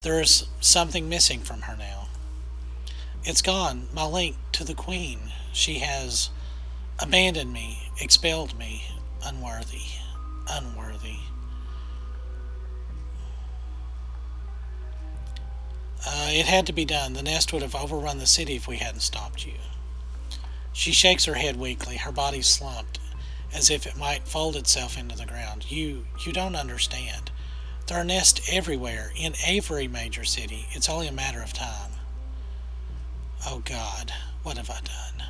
There's something missing from her now. It's gone, my link to the Queen. She has abandoned me, expelled me, unworthy, unworthy. It had to be done. The nest would have overrun the city if we hadn't stopped you. She shakes her head weakly, her body slumped, as if it might fold itself into the ground. You don't understand. There are nests everywhere, in every major city. It's only a matter of time. Oh God, what have I done?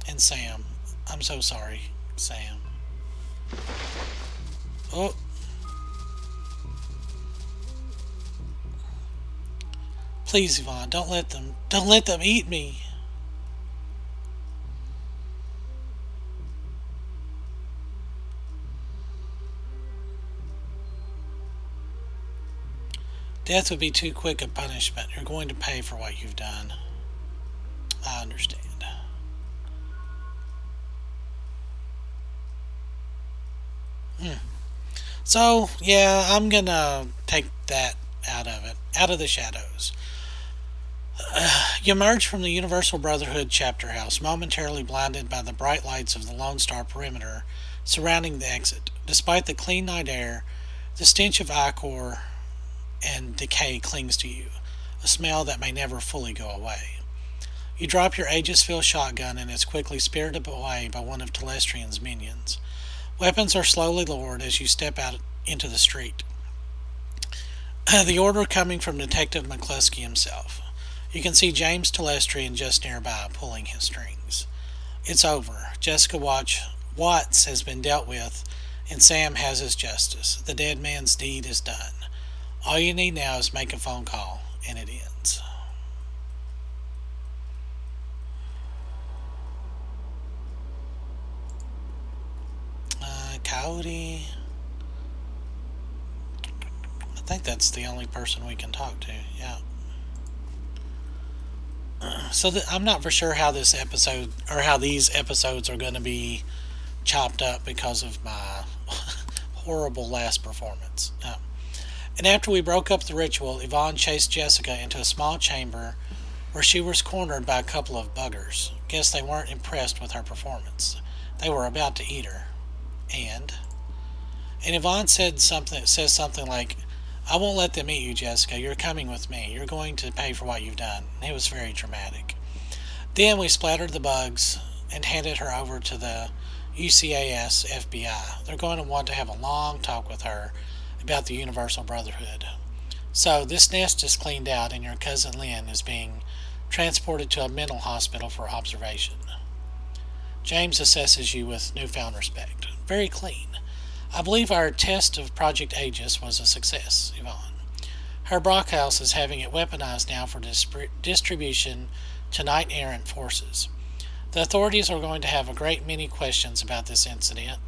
And Sam, I'm so sorry, Sam. Oh. Please, Yvonne, don't let them eat me. Death would be too quick a punishment. You're going to pay for what you've done. I understand. Hmm. So, yeah, I'm gonna take that out of it. Out of the shadows. You emerge from the Universal Brotherhood chapter house, momentarily blinded by the bright lights of the Lone Star perimeter surrounding the exit. Despite the clean night air, the stench of ichor and decay clings to you, a smell that may never fully go away. You drop your Aegis-filled shotgun and it's quickly spirited away by one of Telestrian's minions. Weapons are slowly lowered as you step out into the street. The order coming from Detective McCluskey himself. You can see James Telestrian just nearby, pulling his strings. It's over. Jessica Watts has been dealt with, and Sam has his justice. The dead man's deed is done. All you need now is make a phone call, and it ends. Coyote. I think that's the only person we can talk to. Yeah. So I'm not for sure how this episode or how these episodes are going to be chopped up because of my horrible last performance. And after we broke up the ritual, Yvonne chased Jessica into a small chamber where she was cornered by a couple of buggers. Guess they weren't impressed with her performance. They were about to eat her. And Yvonne says something like, I won't let them eat you, Jessica. You're coming with me. You're going to pay for what you've done. It was very dramatic. Then we splattered the bugs and handed her over to the UCAS FBI. They're going to want to have a long talk with her about the Universal Brotherhood. So this nest is cleaned out and your cousin Lynn is being transported to a mental hospital for observation. James assesses you with newfound respect. Very clean. I believe our test of Project Aegis was a success, Yvonne. Herr Brockhaus is having it weaponized now for distribution to knight-errant forces. The authorities are going to have a great many questions about this incident,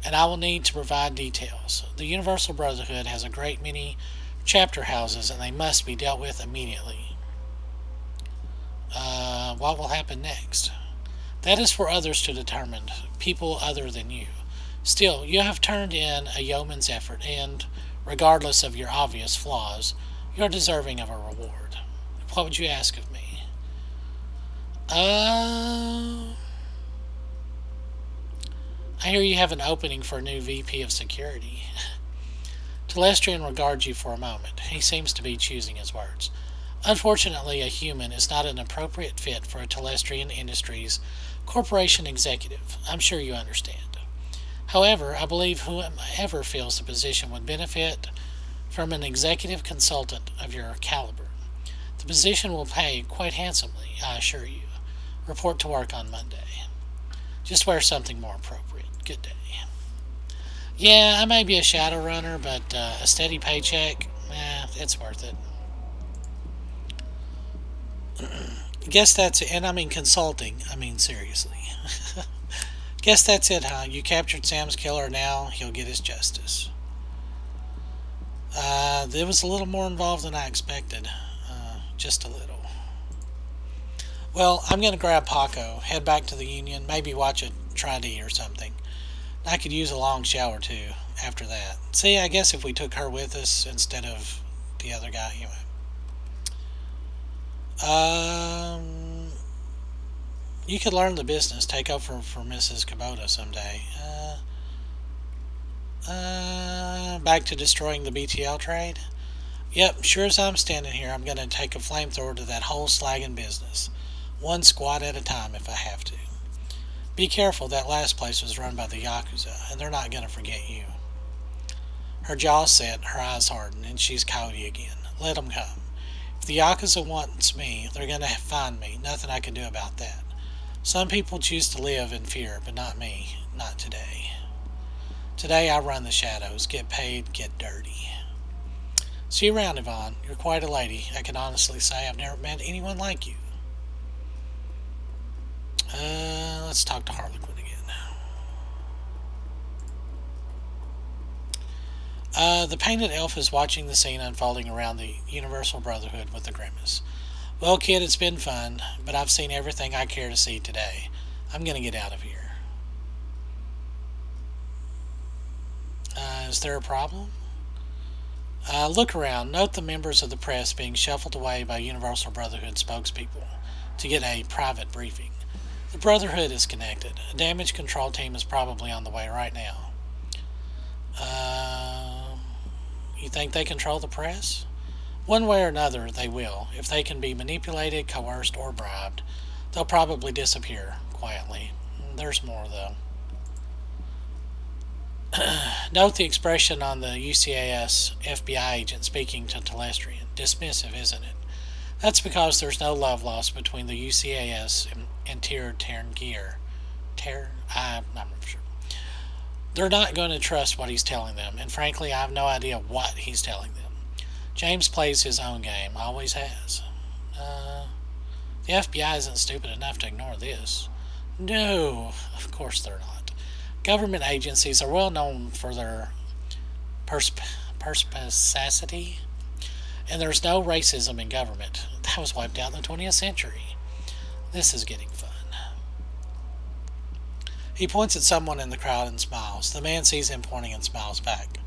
and I will need to provide details. The Universal Brotherhood has a great many chapter houses, and they must be dealt with immediately. What will happen next? That is for others to determine, people other than you. Still, you have turned in a yeoman's effort, and, regardless of your obvious flaws, you are deserving of a reward. What would you ask of me? I hear you have an opening for a new VP of Security. Telestrian regards you for a moment. He seems to be choosing his words. Unfortunately, a human is not an appropriate fit for a Telestrian Industries Corporation executive. I'm sure you understand. However, I believe whoever fills the position would benefit from an executive consultant of your caliber. The position will pay quite handsomely, I assure you. Report to work on Monday. Just wear something more appropriate. Good day. Yeah, I may be a Shadowrunner, but a steady paycheck, it's worth it. Guess that's it. And I mean consulting. I mean seriously. Guess that's it, huh? You captured Sam's killer, now he'll get his justice. It was a little more involved than I expected. Just a little. Well, I'm going to grab Paco, head back to the Union, maybe watch a Tri-D or something. I could use a long shower, too, after that. See, I guess if we took her with us instead of the other guy anyway. You could learn the business, take over for Mrs. Kubota someday. Back to destroying the BTL trade? Yep, sure as I'm standing here, I'm going to take a flamethrower to that whole slagging business. One squad at a time if I have to. Be careful, that last place was run by the Yakuza, and they're not going to forget you. Her jaw set, her eyes hardened, and she's coyote again. Let them come. If the Yakuza wants me, they're going to find me. Nothing I can do about that. Some people choose to live in fear, but not me. Not today. Today I run the shadows, get paid, get dirty. See you around, Yvonne. You're quite a lady. I can honestly say I've never met anyone like you. Let's talk to Harlequin again. The painted elf is watching the scene unfolding around the Universal Brotherhood with a grimace. Well, kid, it's been fun, but I've seen everything I care to see today. I'm going to get out of here. Is there a problem? Look around. Note the members of the press being shuffled away by Universal Brotherhood spokespeople to get a private briefing. The Brotherhood is connected. A damage control team is probably on the way right now. You think they control the press? One way or another, they will. If they can be manipulated, coerced, or bribed, they'll probably disappear quietly. There's more, though. Note the expression on the UCAS FBI agent speaking to Telestrian. Dismissive, isn't it? That's because there's no love lost between the UCAS and Terrangear. I'm not sure. They're not going to trust what he's telling them, and frankly, I have no idea what he's telling them. James plays his own game, always has. The FBI isn't stupid enough to ignore this. No, of course they're not. Government agencies are well known for their perspicacity, and there's no racism in government. That was wiped out in the 20th century. This is getting fun. He points at someone in the crowd and smiles. The man sees him pointing and smiles back.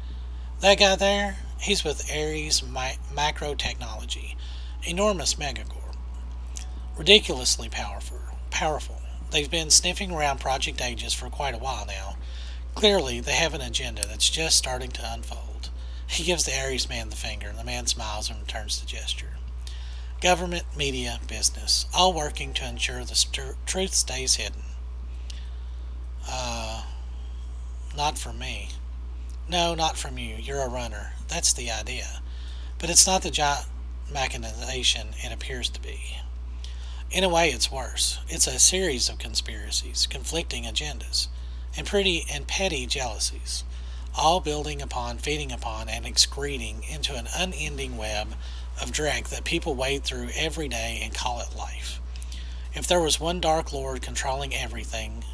That guy there, he's with Ares Macro Technology, enormous megacorp. Ridiculously powerful. They've been sniffing around Project Aegis for quite a while now. Clearly, they have an agenda that's just starting to unfold. He gives the Ares man the finger, and the man smiles and returns the gesture. Government, media, business, all working to ensure the truth stays hidden. Not from me. No, not from you. You're a runner. That's the idea. But it's not the giant machination it appears to be. In a way, it's worse. It's a series of conspiracies, conflicting agendas, and petty jealousies, all building upon, feeding upon, and excreting into an unending web of dreck that people wade through every day and call it life. If there was one Dark Lord controlling everything,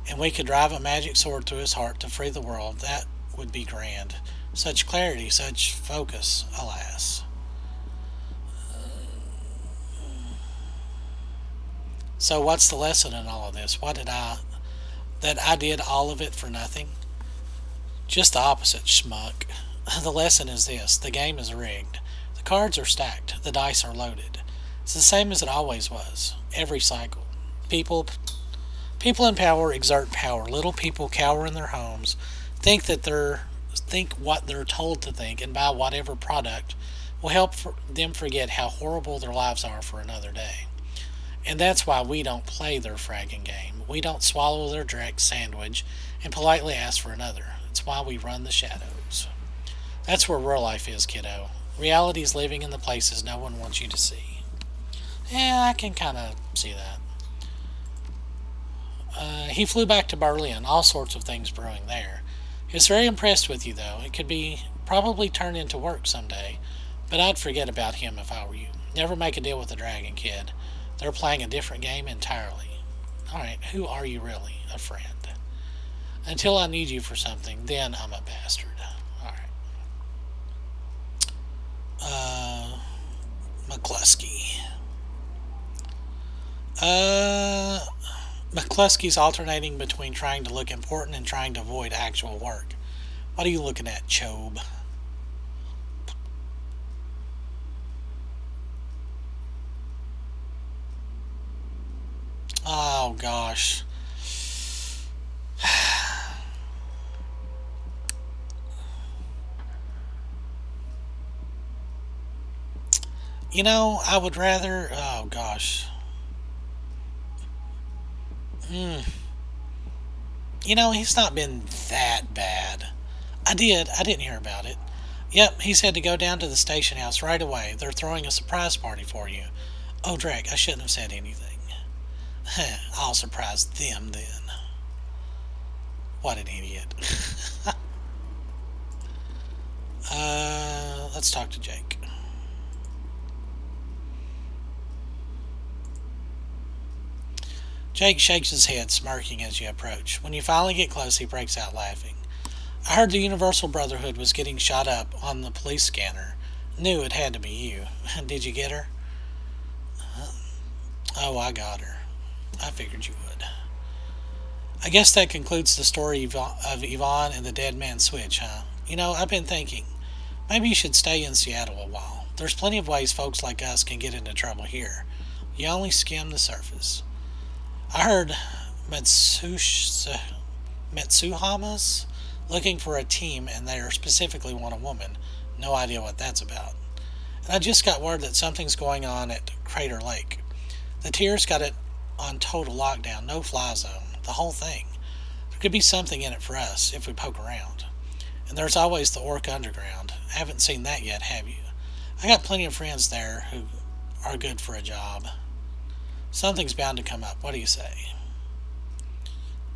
and we could drive a magic sword through his heart to free the world, that would be grand. Such clarity, such focus, alas. So what's the lesson in all of this? That I did all of it for nothing? Just the opposite, schmuck. The lesson is this: the game is rigged. The cards are stacked. The dice are loaded. It's the same as it always was. Every cycle. People in power exert power. Little people cower in their homes, think what they're told to think, and buy whatever product will help them forget how horrible their lives are for another day. And that's why we don't play their fragging game. We don't swallow their direct sandwich and politely ask for another. It's why we run the shadows. That's where real life is, kiddo. Reality is living in the places no one wants you to see. Yeah, I can kind of see that. He flew back to Berlin, all sorts of things brewing there. He was very impressed with you, though. It could be probably turned into work someday, but I'd forget about him if I were you. Never make a deal with the Dragon Kid. They're playing a different game entirely. Alright, who are you really? A friend. Until I need you for something, then I'm a bastard. Alright. McCluskey. McCluskey's alternating between trying to look important and trying to avoid actual work. What are you looking at, Chobe? Oh, gosh. You know, I would rather... Oh, gosh. Hmm. You know, he's not been that bad. I didn't hear about it. Yep, he said to go down to the station house right away. They're throwing a surprise party for you. Oh, Drake, I shouldn't have said anything. I'll surprise them then. What an idiot. Let's talk to Jake. Jake shakes his head, smirking as you approach. When you finally get close, he breaks out laughing. I heard the Universal Brotherhood was getting shot up on the police scanner. Knew it had to be you. Did you get her? Oh, I got her. I figured you would. I guess that concludes the story of Yvonne and the Dead Man Switch, huh? You know, I've been thinking, maybe you should stay in Seattle a while. There's plenty of ways folks like us can get into trouble here. You only skim the surface. I heard Metsuhama's looking for a team and they specifically want a woman. No idea what that's about. And I just got word that something's going on at Crater Lake. The Tiers got it on total lockdown, no fly zone, the whole thing. There could be something in it for us if we poke around. And there's always the Orc Underground. I haven't seen that yet, have you? I got plenty of friends there who are good for a job. Something's bound to come up. What do you say?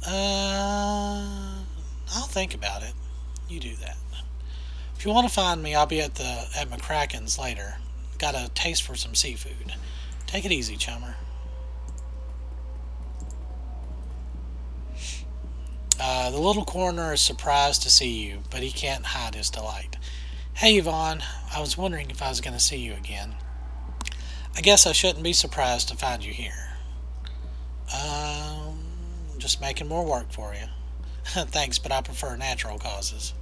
I'll think about it. You do that. If you want to find me, I'll be at McCracken's later. Got a taste for some seafood. Take it easy, chummer. The little coroner is surprised to see you, but he can't hide his delight. Hey, Yvonne. I was wondering if I was going to see you again. I guess I shouldn't be surprised to find you here. Just making more work for you. Thanks, but I prefer natural causes.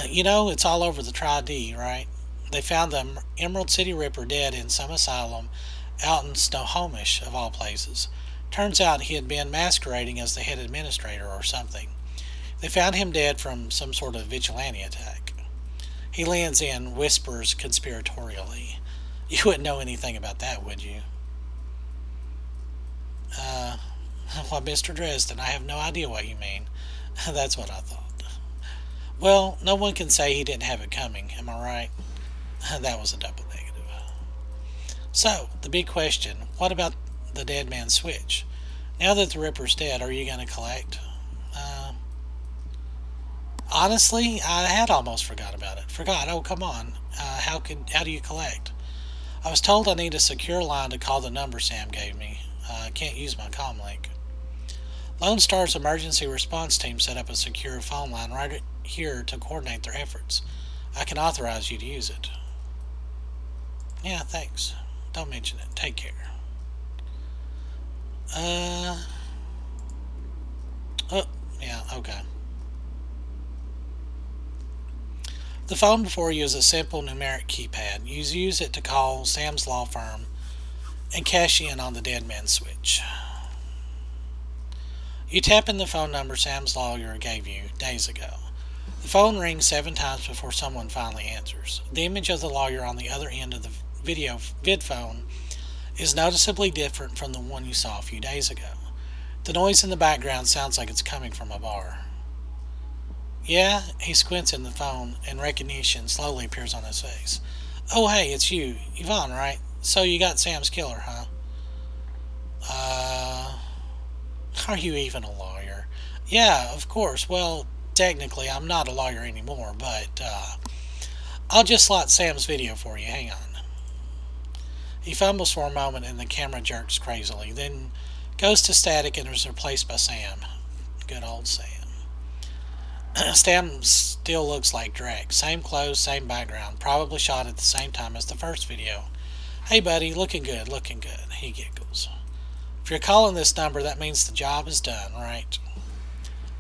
You know, it's all over the Tri-D, right? They found the Emerald City Ripper dead in some asylum out in Snohomish, of all places. Turns out he had been masquerading as the head administrator or something. They found him dead from some sort of vigilante attack. He leans in, whispers conspiratorially. You wouldn't know anything about that, would you? Well, Mr. Dresden, I have no idea what you mean. That's what I thought. Well, no one can say he didn't have it coming, am I right? That was a double negative. So, the big question, what about the Dead Man Switch? Now that the Ripper's dead, are you going to collect? Honestly, I had almost forgot about it. Forgot, oh come on. How do you collect? I was told I need a secure line to call the number Sam gave me. I can't use my comm link. Lone Star's emergency response team set up a secure phone line right here to coordinate their efforts. I can authorize you to use it. Yeah, thanks. Don't mention it. Take care. Oh, yeah, okay. The phone before you is a simple numeric keypad. You use it to call Sam's law firm and cash in on the Dead Man Switch. You tap in the phone number Sam's lawyer gave you days ago. The phone rings 7 times before someone finally answers. The image of the lawyer on the other end of the vid phone is noticeably different from the one you saw a few days ago. The noise in the background sounds like it's coming from a bar. Yeah, he squints in the phone and recognition slowly appears on his face. Oh, hey, it's you. Yvonne, right? So you got Sam's killer, huh? Are you even a lawyer? Yeah, of course. Well, technically, I'm not a lawyer anymore, but, I'll just slot Sam's video for you. Hang on. He fumbles for a moment and the camera jerks crazily, then goes to static and is replaced by Sam. Good old Sam. Sam still looks like Drake. Same clothes, same background. Probably shot at the same time as the first video. Hey buddy, looking good, looking good. He giggles. If you're calling this number, that means the job is done, right?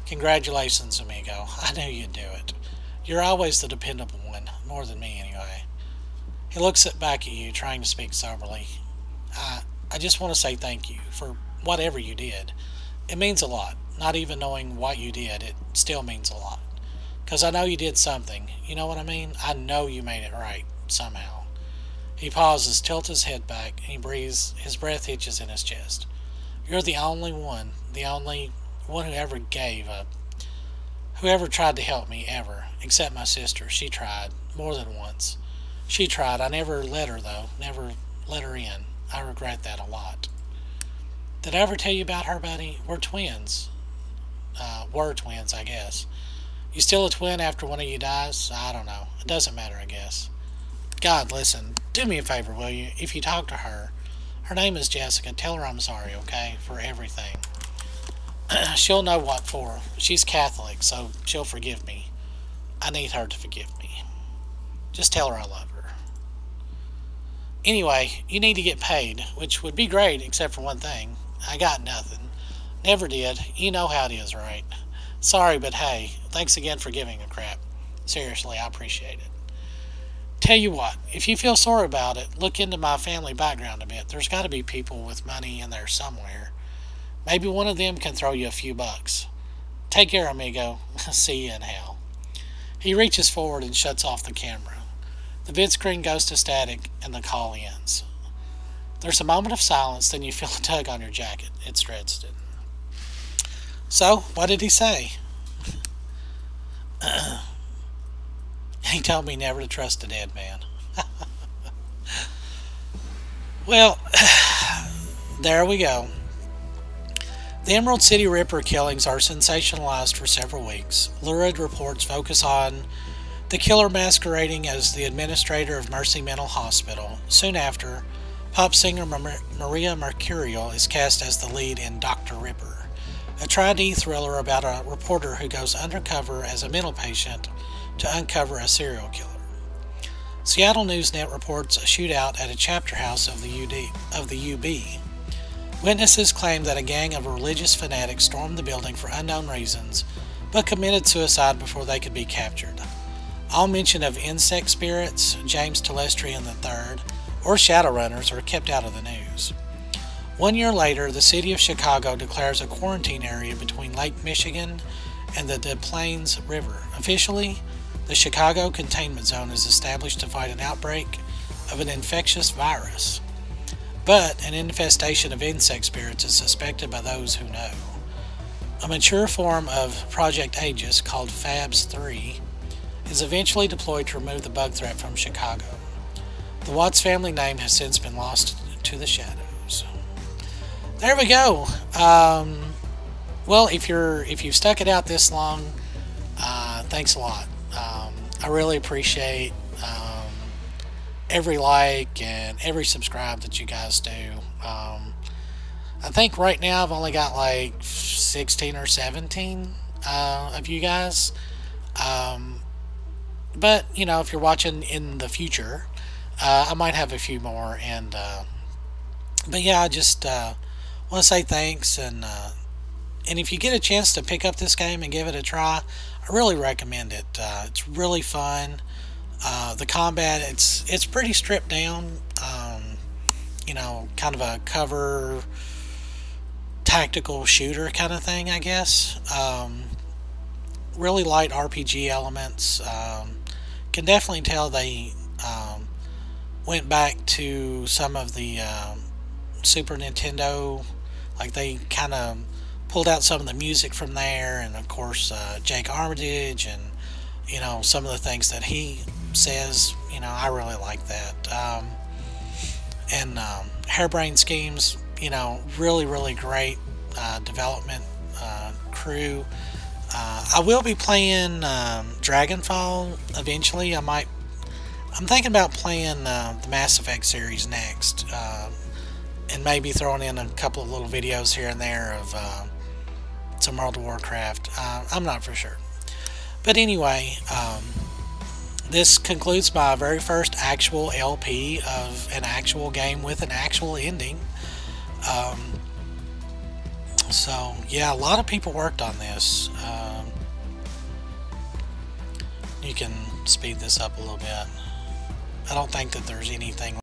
Congratulations, amigo. I knew you'd do it. You're always the dependable one. More than me, anyway. He looks back at you, trying to speak soberly. I just want to say thank you for whatever you did. It means a lot. Not even knowing what you did, it still means a lot. Because I know you did something. You know what I mean? I know you made it right, somehow. He pauses, tilts his head back, and he breathes. His breath hitches in his chest. You're the only one who ever whoever tried to help me, ever. Except my sister. She tried, more than once. She tried. I never let her, though. Never let her in. I regret that a lot. Did I ever tell you about her, buddy? We're twins. Were twins, I guess. You still a twin after one of you dies? I don't know. It doesn't matter, I guess. God, listen. Do me a favor, will you? If you talk to her, her name is Jessica. Tell her I'm sorry, okay? For everything. She'll know what for. She's Catholic, so she'll forgive me. I need her to forgive me. Just tell her I love her. Anyway, you need to get paid, which would be great, except for one thing. I got nothing. Never did. You know how it is, right? Sorry, but hey, thanks again for giving a crap. Seriously, I appreciate it. Tell you what, if you feel sorry about it, look into my family background a bit. There's got to be people with money in there somewhere. Maybe one of them can throw you a few bucks. Take care, amigo. See you in hell. He reaches forward and shuts off the camera. The vid screen goes to static and the call ends. There's a moment of silence, then you feel a tug on your jacket. It's Dresden. So, what did he say? He told me never to trust a dead man. Well, there we go. The Emerald City Ripper killings are sensationalized for several weeks. Lurid reports focus on the killer masquerading as the administrator of Mercy Mental Hospital. Soon after, pop singer Maria Mercurial is cast as the lead in Dr. Ripper, a tri-D thriller about a reporter who goes undercover as a mental patient to uncover a serial killer. Seattle Newsnet reports a shootout at a chapter house of the UB. Witnesses claim that a gang of religious fanatics stormed the building for unknown reasons, but committed suicide before they could be captured. All mention of insect spirits, James Telestrian III, or Shadowrunners are kept out of the news. 1 year later, the city of Chicago declares a quarantine area between Lake Michigan and the Des Plaines River. Officially, the Chicago Containment Zone is established to fight an outbreak of an infectious virus. But an infestation of insect spirits is suspected by those who know. A mature form of Project Aegis, called FABS 3, is eventually deployed to remove the bug threat from Chicago. The Watts family name has since been lost to the shadows. There we go. Well, if you've stuck it out this long, thanks a lot. I really appreciate every like and every subscribe that you guys do. I think right now I've only got like 16 or 17 of you guys. But, you know, if you're watching in the future, I might have a few more. And but yeah, I just want to say thanks. And if you get a chance to pick up this game and give it a try, I really recommend it. It's really fun. The combat, it's pretty stripped down. You know, kind of a cover tactical shooter kind of thing, I guess. Really light RPG elements. Can definitely tell they went back to some of the Super Nintendo. Like, they kind of pulled out some of the music from there, and of course Jake Armitage, and you know, some of the things that he says, you know, I really like that. And Harebrained Schemes, you know, really great development crew. I will be playing Dragonfall eventually. I'm thinking about playing the Mass Effect series next, and maybe throwing in a couple of little videos here and there of some World of Warcraft. I'm not for sure. But anyway, this concludes my very first actual LP of an actual game with an actual ending. So yeah, a lot of people worked on this. You can speed this up a little bit. I don't think that there's anything